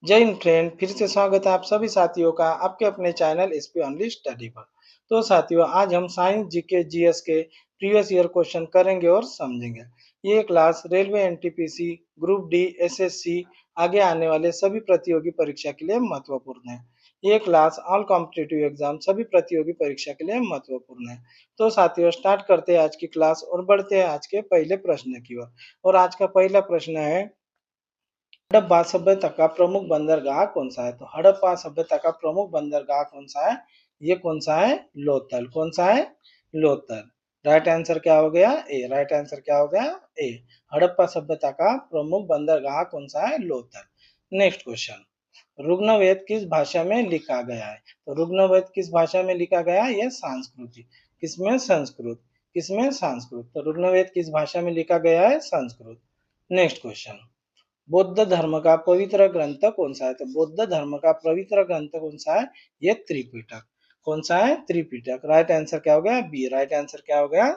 जय हिंद फ्रेंड, फिर से स्वागत है आप सभी साथियों का आपके अपने चैनल एसपी ओनली स्टडी पर। तो साथियों, आज हम साइंस जीके जीएस के प्रीवियस ईयर क्वेश्चन करेंगे और समझेंगे। ये class railway NTPC group D SSC आगे आने वाले सभी प्रतियोगी परीक्षा के लिए महत्वपूर्ण है। ये क्लास ऑल कॉम्पिटिटिव एग्जाम सभी प्रतियोगी परीक्षा के लिए महत्वपूर्ण है। तो साथियों, स्टार्ट करते हैं आज की क्लास और बढ़ते हैं आज के पहले प्रश्न की ओर। और आज का पहला प्रश्न है, हड़प्पा सभ्यता का प्रमुख बंदरगाह कौन सा है? तो हड़प्पा सभ्यता का प्रमुख बंदरगाह कौन सा है? ये कौन सा है? लोथल। कौन सा है? लोथल। राइट आंसर क्या हो गया? ए। राइट आंसर क्या हो गया? ए। हड़प्पा सभ्यता का प्रमुख बंदरगाह कौन सा है? लोथल। नेक्स्ट क्वेश्चन, ऋग्वेद किस भाषा में लिखा गया है? तो ऋग्वेद किस भाषा में लिखा गया है? ये संस्कृत। किसमें? संस्कृत। किसमें? संस्कृत। तो ऋग्वेद किस भाषा में लिखा गया है? संस्कृत। नेक्स्ट क्वेश्चन, बौद्ध धर्म का पवित्र ग्रंथ कौन सा है? तो बौद्ध धर्म का पवित्र ग्रंथ कौन सा है? ये त्रिपिटक। कौन सा है? त्रिपिटक। राइट आंसर क्या हो गया? बी। राइट आंसर क्या हो गया?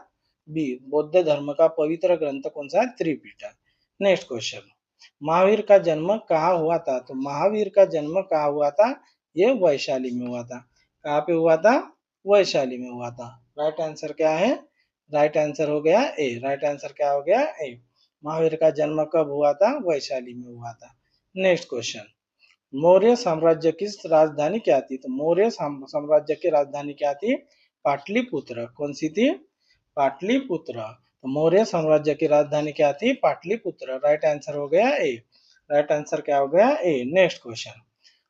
बी। बौद्ध धर्म का पवित्र ग्रंथ कौन सा है? त्रिपिटक। नेक्स्ट क्वेश्चन, महावीर का जन्म कहाँ हुआ था? तो महावीर का जन्म कहाँ हुआ था? ये वैशाली में हुआ था। कहाँ पे हुआ था? वैशाली में हुआ था। राइट आंसर क्या है? राइट आंसर हो गया ए। राइट आंसर क्या हो गया? ए। महावीर का जन्म कब हुआ था? वैशाली में हुआ था। नेक्स्ट क्वेश्चन, मौर्य साम्राज्य की राजधानी क्या थी? तो मौर्य साम्राज्य की राजधानी क्या थी? पाटलिपुत्र। कौन सी थी? पाटलिपुत्र। तो मौर्य साम्राज्य की राजधानी क्या थी? पाटलिपुत्र। राइट आंसर हो गया ए। राइट आंसर क्या हो गया? ए। नेक्स्ट क्वेश्चन,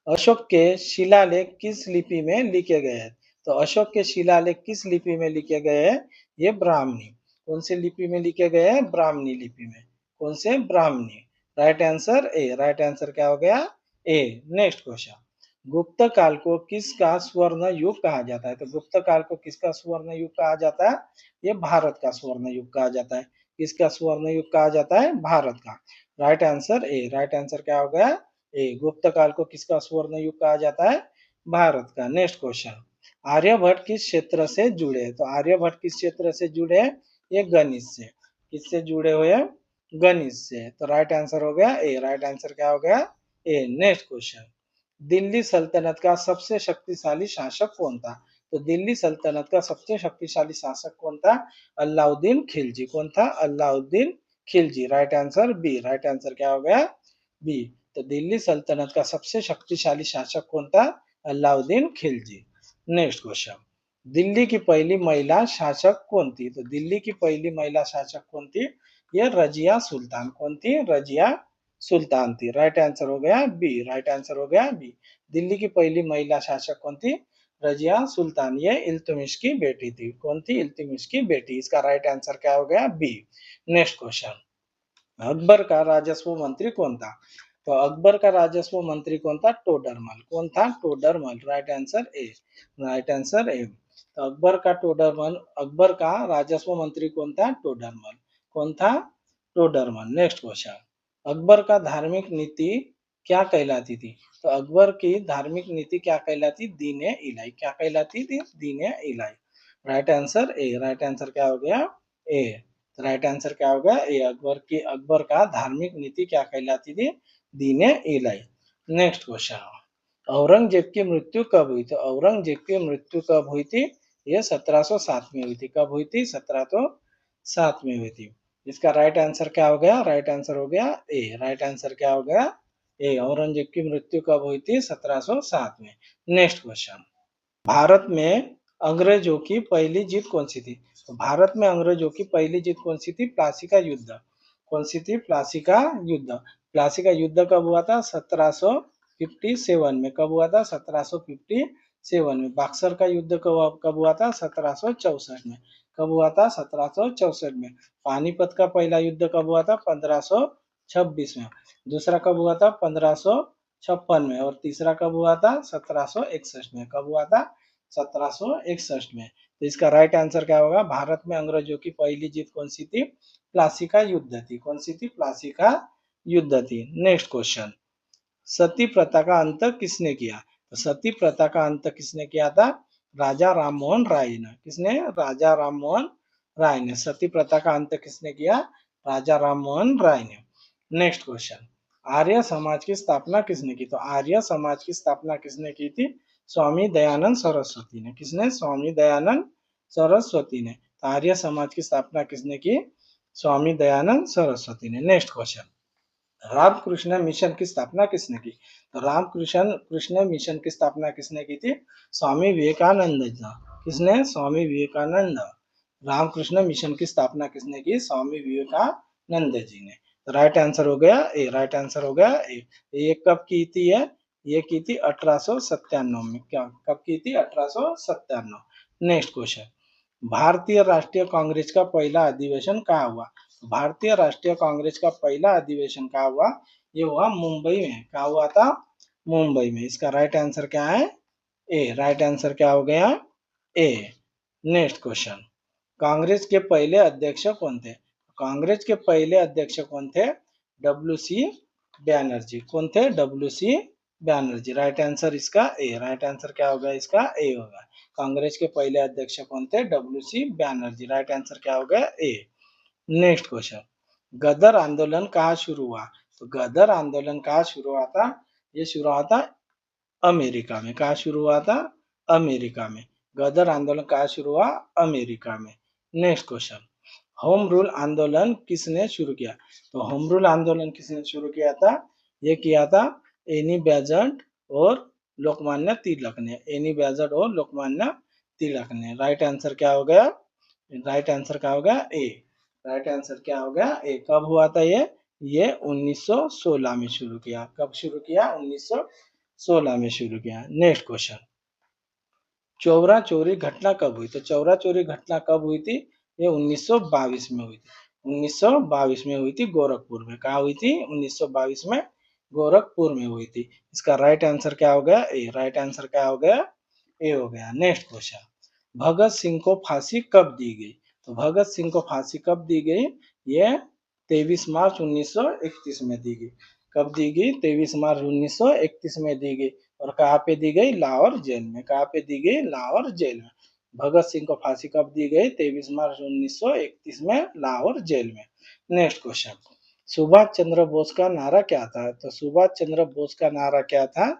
अशोक के शिलालेख किस लिपि में लिखे गए हैं? तो अशोक के शिलालेख किस लिपि में लिखे गए हैं? ये ब्राह्मणी। कौन सी लिपि में लिखे गए हैं? ब्राह्मणी लिपि में। कौन से? Brahmani. Right answer A. Right answer क्या हो गया? ए। नेक्स्ट क्वेश्चन, गुप्त काल को किसका स्वर्ण युग कहा जाता है? तो गुप्त काल को किसका स्वर्ण युग कहा जाता है? ये भारत का स्वर्ण युग कहा जाता है। किसका स्वर्ण युग कहा जाता है? भारत का। Right answer A. Right answer क्या हो गया? ए। गुप्त काल को किसका स्वर्ण युग कहा जाता है? भारत का। नेक्स्ट क्वेश्चन, आर्यभट्ट किस क्षेत्र से जुड़े हैं? तो आर्यभट्ट किस क्षेत्र से जुड़े हैं? ये गणित से। किससे जुड़े हुए हैं? गणित से। तो राइट आंसर हो गया ए। राइट आंसर क्या हो गया? ए। नेक्स्ट क्वेश्चन, दिल्ली सल्तनत का सबसे शक्तिशाली शासक कौन था? तो दिल्ली सल्तनत का सबसे शक्तिशाली शासक कौन था? अलाउद्दीन खिलजी। कौन था? Alauddin Khilji. Right answer B. Right answer क्या हो गया? बी। तो दिल्ली सल्तनत का सबसे शक्तिशाली शासक कौन था? अलाउद्दीन खिलजी। नेक्स्ट क्वेश्चन, दिल्ली की पहली महिला शासक कौन थी? तो दिल्ली की पहली महिला शासक कौन थी? ये रजिया सुल्तान। कौन थी? रजिया सुल्तान थी। राइट आंसर हो गया बी। राइट आंसर हो गया बी। दिल्ली की पहली महिला शासक कौन थी? रजिया सुल्तान। ये इल्तुतमिश की बेटी थी। कौन थी? इल्तुतमिश की बेटी। इसका राइट आंसर क्या हो गया? बी। नेक्स्ट क्वेश्चन, अकबर का राजस्व मंत्री कौन था? तो अकबर का राजस्व मंत्री कौन था? टोडरमल। कौन था? Todarmal. Right answer A. Right answer ए। तो अकबर का राजस्व मंत्री कौन था? टोडरमल। कौन था? टोडरमल। नेक्स्ट क्वेश्चन, अकबर का धार्मिक नीति क्या कहलाती थी? तो अकबर की धार्मिक नीति क्या कहलाती? दीन इलाही। क्या कहलाती थी? Din Ilahi. Right answer A. Right answer क्या हो गया? ए। राइट आंसर क्या होगा? ए। अकबर का धार्मिक नीति क्या कहलाती थी? दीन इलाही। नेक्स्ट क्वेश्चन, औरंगजेब की मृत्यु कब हुई? तो औरंगजेब की मृत्यु कब हुई थी? ये 1707 में हुई थी। कब हुई थी? 1707 में हुई थी। इसका राइट आंसर क्या हो गया? राइट आंसर हो गया ए। राइट आंसर क्या हो गया? ए। औरंगजेब की मृत्यु कब हुई थी? 1707 में। नेक्स्ट क्वेश्चन, भारत में अंग्रेजों की पहली जीत कौन सी थी? तो भारत में अंग्रेजों की पहली जीत कौन सी थी? प्लासी का युद्ध। कौन सी थी? प्लासी का युद्ध। प्लासी का युद्ध कब हुआ था? 1757 में। कब हुआ था? 1757 में। बक्सर का युद्ध कब हुआ था? 1764 में। कब हुआ था? 1764 में। पानीपत का पहला युद्ध कब हुआ था? 1526 में। दूसरा कब हुआ था? 1556 में। और तीसरा कब हुआ था? 1761 में। कब हुआ था? 1761 में। तो इसका राइट आंसर क्या होगा? भारत में अंग्रेजों की पहली जीत कौन सी थी? प्लासी का युद्ध थी। कौन सी थी? प्लासी का युद्ध थी। नेक्स्ट क्वेश्चन, सती प्रथा का अंत किसने किया? तो सती प्रथा का अंत किसने किया था? राजा राममोहन राय ने। किसने? राजा राममोहन राय ने। सती प्रथा का अंत किसने किया? राजा राममोहन राय ने। नेक्स्ट क्वेश्चन, आर्य समाज की स्थापना किसने की? तो आर्य समाज की स्थापना किसने की थी? स्वामी दयानंद सरस्वती ने। किसने? स्वामी दयानंद सरस्वती ने। तो आर्य समाज की स्थापना किसने की? स्वामी दयानंद सरस्वती ने। नेक्स्ट क्वेश्चन, रामकृष्ण मिशन की स्थापना किसने की? तो रामकृष्ण कृष्ण मिशन की स्थापना किसने की थी? स्वामी विवेकानंद ने। किसने? स्वामी विवेकानंद। रामकृष्ण मिशन की स्थापना किसने की? स्वामी विवेकानंद जी ने। तो राइट आंसर हो गया ए। राइट आंसर हो गया ए। ये कब की थी? है ये की थी 1897 में। क्या कब की थी? 1897। नेक्स्ट क्वेश्चन, भारतीय राष्ट्रीय कांग्रेस का पहला अधिवेशन कहाँ हुआ? भारतीय राष्ट्रीय कांग्रेस का पहला अधिवेशन कहाँ हुआ? ये हुआ मुंबई में। कहाँ हुआ था? मुंबई में। इसका राइट आंसर क्या है? ए। राइट आंसर क्या हो गया? ए। नेक्स्ट क्वेश्चन, कांग्रेस के पहले अध्यक्ष कौन थे? कांग्रेस के पहले अध्यक्ष कौन थे? W C Banerjee. कौन थे? W C Banerjee. Right answer इसका ए। राइट आंसर क्या होगा? इसका ए होगा। कांग्रेस के पहले अध्यक्ष कौन थे? W C Banerjee. Right answer क्या होगा? ए। नेक्स्ट क्वेश्चन, गदर आंदोलन कहाँ शुरू हुआ? तो गदर आंदोलन कहाँ शुरू हुआ था? ये शुरू हुआ था अमेरिका में। कहाँ शुरू हुआ था? अमेरिका में। गदर आंदोलन कहाँ शुरू हुआ? अमेरिका में। नेक्स्ट क्वेश्चन, होम रूल आंदोलन किसने शुरू किया? तो होम रूल आंदोलन किसने शुरू किया था? ये किया था एनी बेजंट और लोकमान्य तिलक ने। एनी बेजंट और लोकमान्य तिलक ने। राइट आंसर क्या हो गया? राइट आंसर क्या होगा? ए। राइट आंसर क्या होगा? ए। कब हुआ था ये? ये 1916 में शुरू किया। कब शुरू किया? 1916 में शुरू किया। नेक्स्ट क्वेश्चन, चौरा चोरी घटना कब हुई? तो चौरा चोरी घटना कब हुई थी? ये 1922 में हुई थी। 1922 में हुई थी गोरखपुर में। कहा हुई थी? 1922 में गोरखपुर में हुई थी। इसका राइट आंसर क्या हो गया? ए। राइट आंसर क्या हो गया? ए हो गया। नेक्स्ट क्वेश्चन, भगत सिंह को फांसी कब दी गई? तो भगत सिंह को फांसी कब दी गई? ये 23 मार्च 1931 में दी गई। कब दी गई? 23 मार्च 1931 में दी गई। और कहाँ पे दी गई? लाहौर जेल में। कहाँ पे दी गई? लाहौर जेल में। भगत सिंह को फांसी कब दी गई? 23 मार्च 1931 में लाहौर जेल में। नेक्स्ट क्वेश्चन, सुभाष चंद्र बोस का नारा क्या था? तो सुभाष चंद्र बोस का नारा क्या था?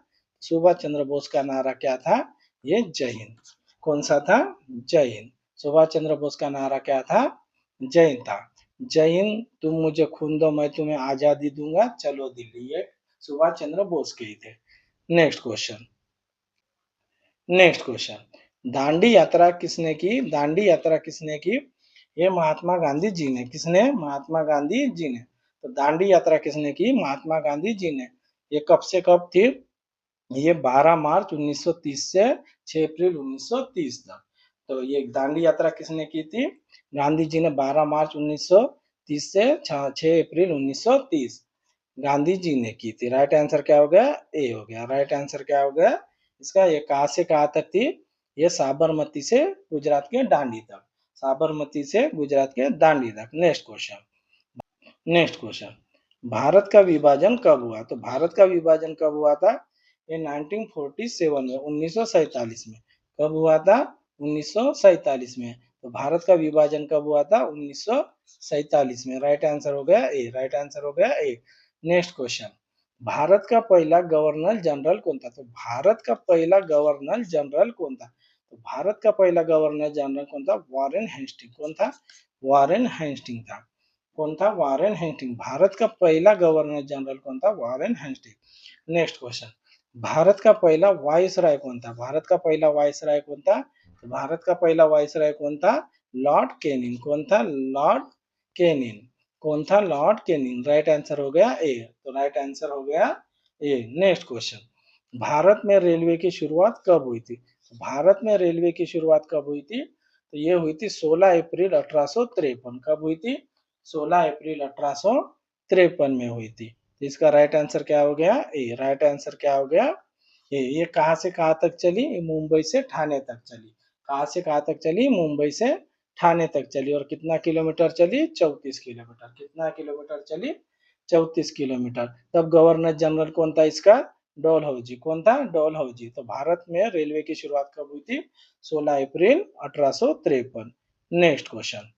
सुभाष चंद्र बोस का नारा क्या था? ये जय हिंद। कौन सा था? जय हिंद। सुभाष चंद्र बोस का नारा क्या था? जय हिंद था। जय हिंद, तुम मुझे खून दो मैं तुम्हें आजादी दूंगा, चलो दिल्ली। ये सुभाष चंद्र बोस के ही थे। Next question, next question, Dandi यात्रा किसने की? दांडी यात्रा किसने की? ये महात्मा गांधी जी ने। किसने? महात्मा गांधी जी ने। तो दांडी यात्रा किसने की? महात्मा गांधी जी ने। ये कब से कब थी? ये 12 मार्च 1930 से 6 अप्रैल 1930 तक। तो ये दांडी यात्रा किसने की थी? गांधी जी ने 12 मार्च 1930 से 6 अप्रैल 1930 गांधी जी ने की थी। राइट आंसर क्या हो गया? ए हो गया। राइट आंसर क्या हो गया इसका? ये कहाँ से कहाँ तक थी? ये साबरमती से गुजरात के दांडी तक। साबरमती से गुजरात के दांडी तक। Next question, next question, Bharat का विभाजन कब हुआ? तो भारत का विभाजन कब हुआ था? ये 1947 में, 1947 में। कब हुआ था? 1947 में। तो भारत का विभाजन कब हुआ था? 1947 में। राइट आंसर हो गया ए। राइट आंसर हो गया ए। नेक्स्ट क्वेश्चन, भारत का पहला गवर्नर जनरल कौन था? तो भारत का पहला गवर्नर जनरल कौन था? तो भारत का पहला गवर्नर जनरल कौन था? Warren Hasting. कौन था? वॉरेन हेस्टिंग था। कौन था? Warren Hasting. भारत का पहला गवर्नर जनरल कौन था? Warren Hasting. Next question, Bharat का पहला वायसराय कौन था? भारत का पहला वायसराय कौन था? तो भारत का पहला वायसराय कौन था? Lord Canning. कौन था? Lord Canning. कौन था? Lord Canning. राइट आंसर हो गया ए। तो राइट आंसर हो गया ए। नेक्स्ट क्वेश्चन, भारत में रेलवे की शुरुआत कब हुई थी? भारत में रेलवे की शुरुआत कब हुई थी? तो ये हुई थी 16 अप्रैल 1853। कब हुई थी? 16 अप्रैल 1853 में हुई थी। तो इसका राइट आंसर क्या हो गया? ए। राइट आंसर क्या हो गया? ये कहाँ से कहाँ तक चली? मुंबई से ठाणे तक चली। कहाँ से कहाँ तक चली? मुंबई से ठाणे तक चली। और कितना किलोमीटर चली? 34 किलोमीटर। कितना किलोमीटर चली? 34 किलोमीटर। तब गवर्नर जनरल कौन था इसका? डोलहौजी। कौन था? डोलहौजी। तो भारत में रेलवे की शुरुआत कब हुई थी? 16 अप्रैल 1853। नेक्स्ट क्वेश्चन,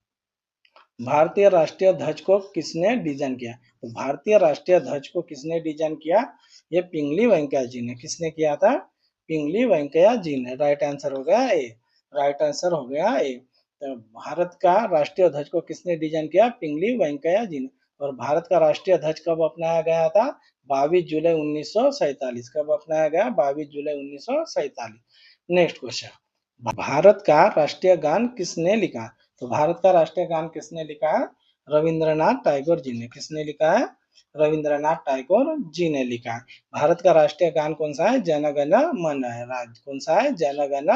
भारतीय राष्ट्रीय ध्वज को किसने डिजाइन किया? तो भारतीय राष्ट्रीय ध्वज को किसने डिजाइन किया? ये पिंगली वेंकैया जी ने। किसने किया था? पिंगली वेंकैया जी ने। राइट आंसर हो गया ए। राइट आंसर हो गया ए। तो भारत का राष्ट्रीय ध्वज को किसने डिजाइन किया? पिंगली वेंकैया जी ने। और भारत का राष्ट्रीय ध्वज कब अपनाया गया था? 22 जुलाई 1947। कब अपनाया गया? 22 जुलाई 1947। नेक्स्ट क्वेश्चन, भारत का राष्ट्रीय गान किसने लिखा? तो भारत का राष्ट्रीय गान किसने लिखा है? रविंद्रनाथ टैगोर जी ने। किसने लिखा है? रविंद्रनाथ टैगोर जी ने लिखा है। भारत का राष्ट्रीय गान कौन सा है? जन गण मन है। कौन सा है? जन गण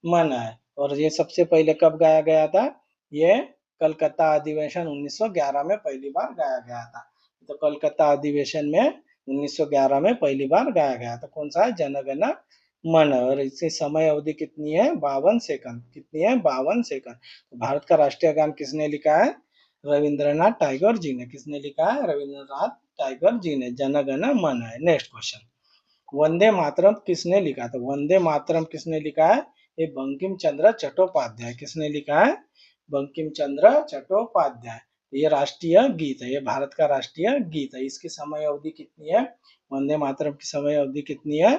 मन है। और ये सबसे पहले कब गाया गया था? ये कलकत्ता अधिवेशन 1911 में पहली बार गाया गया था। तो कलकत्ता अधिवेशन में 1911 में पहली बार गाया गया था। कौन सा है? जन गण मन। और इसकी समय अवधि कितनी है? 52 सेकंड। कितनी है? 52 सेकंड। तो भारत का राष्ट्रीय गान किसने लिखा है? रविंद्रनाथ टैगोर जी ने। किसने लिखा है? रविंद्रनाथ टैगोर जी ने। जन गण मन है। नेक्स्ट क्वेश्चन, वंदे मातरम किसने लिखा? तो वंदे मातरम किसने लिखा है? ये बंकिम चंद्र चट्टोपाध्याय। किसने लिखा है? बंकिम चंद्र चट्टोपाध्याय। ये राष्ट्रीय गीत है। ये भारत का राष्ट्रीय गीत है। इसकी समय अवधि कितनी है? वंदे मातरम की समय अवधि कितनी है?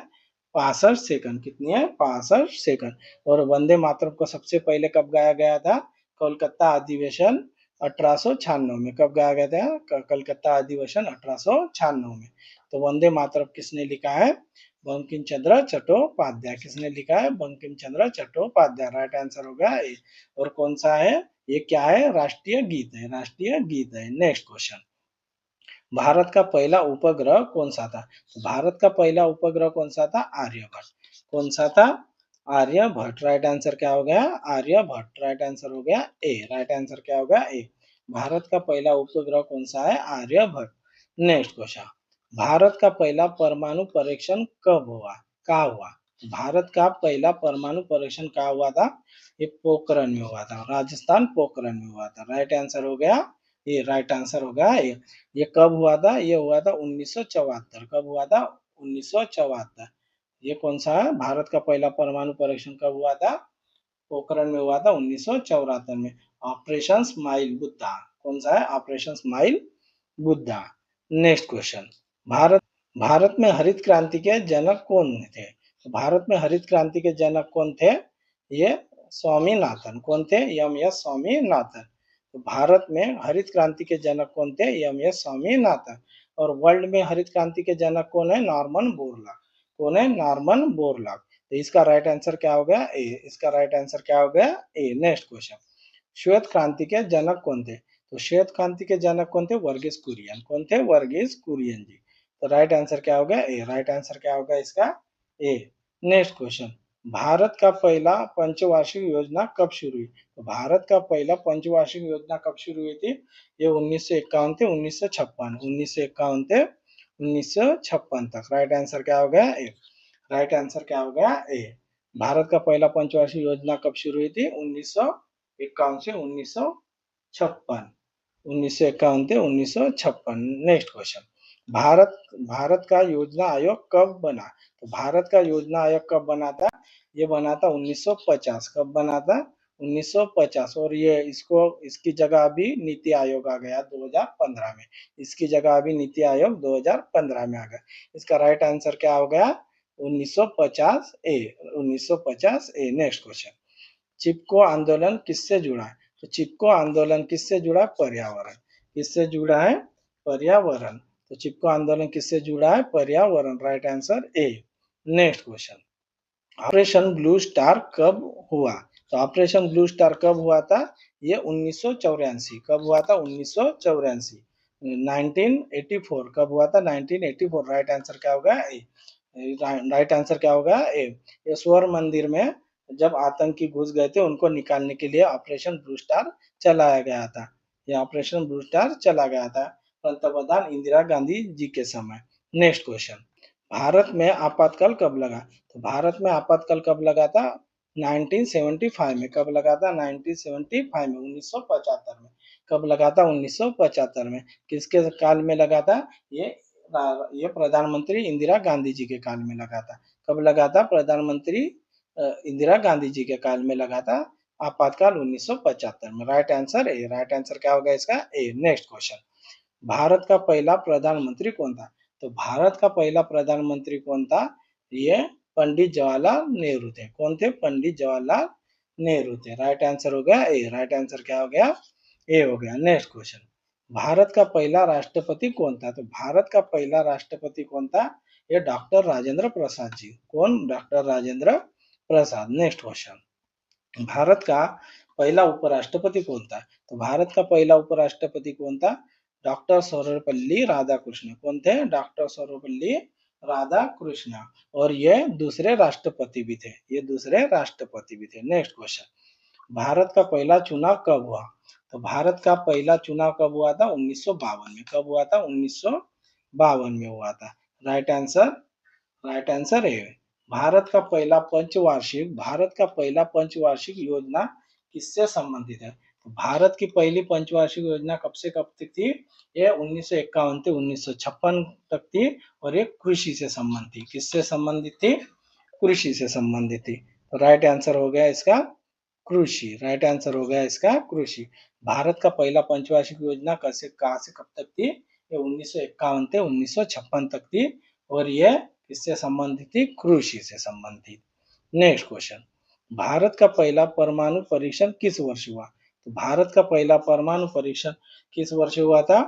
65 सेकंड। कितनी है? 65 सेकंड। और वंदे मातरम को सबसे पहले कब गाया गया था? कोलकाता अधिवेशन 1896 में। कब गाया गया था? कलकत्ता अधिवेशन 1896 में। तो वंदे मातरम किसने लिखा है? बंकिम चंद्र चट्टोपाध्याय। किसने लिखा है? बंकिम चंद्र चट्टोपाध्याय। राइट आंसर होगा ए। और कौन सा है? ये क्या है? राष्ट्रीय गीत है। राष्ट्रीय गीत है। नेक्स्ट क्वेश्चन, भारत का पहला उपग्रह कौन सा था? तो भारत का पहला उपग्रह कौन सा था? आर्यभट्ट। कौन सा था? आर्यभट्ट। राइट आंसर क्या हो गया? आर्यभट्ट। राइट आंसर हो गया ए। राइट आंसर क्या होगा? ए। भारत का पहला उपग्रह कौन सा है? आर्यभट्ट। नेक्स्ट क्वेश्चन, भारत का पहला परमाणु परीक्षण कब हुआ? कहाँ हुआ? भारत का पहला परमाणु परीक्षण कहाँ हुआ था? ये पोखरण में हुआ था। राजस्थान पोखरण में हुआ था। राइट आंसर हो गया ये। राइट आंसर होगा ये कब हुआ था? ये हुआ था 1974। कब हुआ था? 1974। ये कौन सा है? भारत का पहला परमाणु परीक्षण कब हुआ था? पोखरण में हुआ था 1974 में। Operation smile Buddha. कौन सा है? Operation smile Buddha. Next question, Bharat Bharat में हरित क्रांति के जनक कौन थे? तो भारत में हरित क्रांति के जनक कौन थे? ये स्वामीनाथन। कौन थे? M S Swaminathan. तो भारत में हरित क्रांति के जनक कौन थे? M S Swaminathan. और वर्ल्ड में हरित क्रांति के जनक कौन है? Norman Borlaug. कौन है? Norman Borlaug. तो इसका राइट आंसर क्या हो गया? ए। इसका राइट आंसर क्या हो गया? ए। नेक्स्ट क्वेश्चन, श्वेत क्रांति के जनक कौन थे? तो श्वेत क्रांति के जनक कौन थे? वर्गीस कुरियन। कौन थे? वर्गीस कुरियन जी। तो राइट आंसर क्या हो गया? ए। राइट आंसर क्या होगा इसका? ए। नेक्स्ट क्वेश्चन, भारत का पहला पंचवार्षिक योजना कब शुरू हुई? तो भारत का पहला पंचवार्षिक योजना कब शुरू हुई थी? ये 1951 से 1956। 1951 से 1956 तक। राइट आंसर क्या हो गया? ए। राइट आंसर क्या हो गया? ए। भारत का पहला पंचवार्षिक योजना कब शुरू हुई थी? 1951 से 1956। 1951 से 1956। नेक्स्ट क्वेश्चन, भारत भारत का योजना आयोग कब बना? तो भारत का योजना आयोग कब बना था? ये बना था 1950। कब बना था? 1950। और ये इसकी जगह अभी नीति आयोग आ गया 2015 में। इसकी जगह अभी नीति आयोग 2015 में आ गया। इसका राइट आंसर क्या हो गया? 1950 ए। 1950 ए। नेक्स्ट क्वेश्चन, चिपको आंदोलन किससे जुड़ा है? तो चिपको आंदोलन किससे जुड़ा है? पर्यावरण। किससे जुड़ा है? पर्यावरण। तो चिपको आंदोलन किससे जुड़ा है? पर्यावरण। राइट आंसर ए। Next question, operation blue star कब हुआ? तो ऑपरेशन ब्लू स्टार कब हुआ था? ये 1984। कब हुआ था? 1984। 1984 कब हुआ था? 1984। राइट आंसर क्या होगा? ए। राइट आंसर क्या होगा? ए। ये स्वर्ण मंदिर में जब आतंकी घुस गए थे उनको निकालने के लिए ऑपरेशन ब्लू स्टार चलाया गया था। ये ऑपरेशन ब्लू स्टार चला गया था पंतप्रधान इंदिरा गांधी जी के समय। नेक्स्ट क्वेश्चन, भारत में आपातकाल कब लगा? तो भारत में आपातकाल कब लगा था? 1975 में। कब लगा था? 1975 में। 1975 में। कब लगा था? 1975 में। किसके काल में लगा था? ये प्रधानमंत्री इंदिरा गांधी जी के काल में लगा था। कब लगा था? प्रधानमंत्री इंदिरा गांधी जी के काल में लगा था आपातकाल 1975 में। Right answer A. Right answer क्या होगा इसका? ए। नेक्स्ट क्वेश्चन, भारत का पहला प्रधानमंत्री कौन था? तो भारत का पहला प्रधानमंत्री कौन था? ये पंडित जवाहरलाल नेहरू थे। कौन थे? पंडित जवाहरलाल नेहरू थे। राइट आंसर हो गया ए। राइट आंसर क्या हो गया? ए हो गया। नेक्स्ट क्वेश्चन, भारत का पहला राष्ट्रपति कौन था? तो भारत का पहला राष्ट्रपति कौन था? ये डॉक्टर राजेंद्र प्रसाद जी। कौन? Doctor Rajendra Prasad. Next question, Bharat का पहला उपराष्ट्रपति कौन था? तो भारत का पहला उपराष्ट्रपति कौन था? डॉक्टर सर्वपल्ली राधाकृष्ण। कौन थे? डॉक्टर सर्वपल्ली राधाकृष्ण। और ये दूसरे राष्ट्रपति भी थे। ये दूसरे राष्ट्रपति भी थे। नेक्स्ट क्वेश्चन, भारत का पहला चुनाव कब हुआ? तो भारत का पहला चुनाव कब हुआ था? 1952 में। कब हुआ था? 1952 में हुआ था। राइट आंसर, राइट आंसर है। भारत का पहला पंचवार्षिक योजना किससे संबंधित है? तो भारत की पहली पंचवार्षिक योजना कब से कब तक थी? ये 1951 से 1956 तक थी और ये कृषि से संबंधित थी। किससे संबंधित थी? कृषि से संबंधित थी। तो राइट आंसर हो गया इसका कृषि। राइट आंसर हो गया इसका कृषि। भारत का पहला पंचवार्षिक योजना कहाँ से कब तक थी? ये 1951 से 1956 तक थी और ये किससे संबंधित थी? कृषि से संबंधित। नेक्स्ट क्वेश्चन, भारत का पहला परमाणु परीक्षण किस वर्ष हुआ? तो भारत का पहला परमाणु परीक्षण किस वर्ष हुआ था?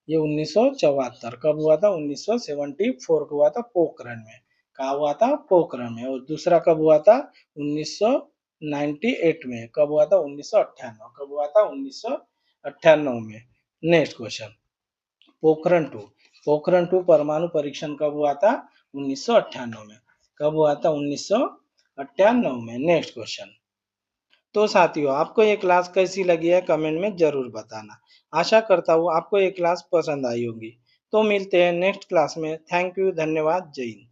ये 1974। कब हुआ था? 1974 को हुआ था, पोखरण में। कहा हुआ था? पोखरण में। और दूसरा कब हुआ था? 1998 में। कब हुआ था? 1998। कब हुआ था? 1998 में। Next question, Pokhran two. Pokhran two परमाणु परीक्षण कब हुआ था? 1998 में। कब हुआ था? 1998 में। नेक्स्ट क्वेश्चन, तो साथियों आपको ये क्लास कैसी लगी है कमेंट में जरूर बताना। आशा करता हूँ आपको ये क्लास पसंद आई होगी। तो मिलते हैं नेक्स्ट क्लास में। थैंक यू, धन्यवाद, जय हिंद।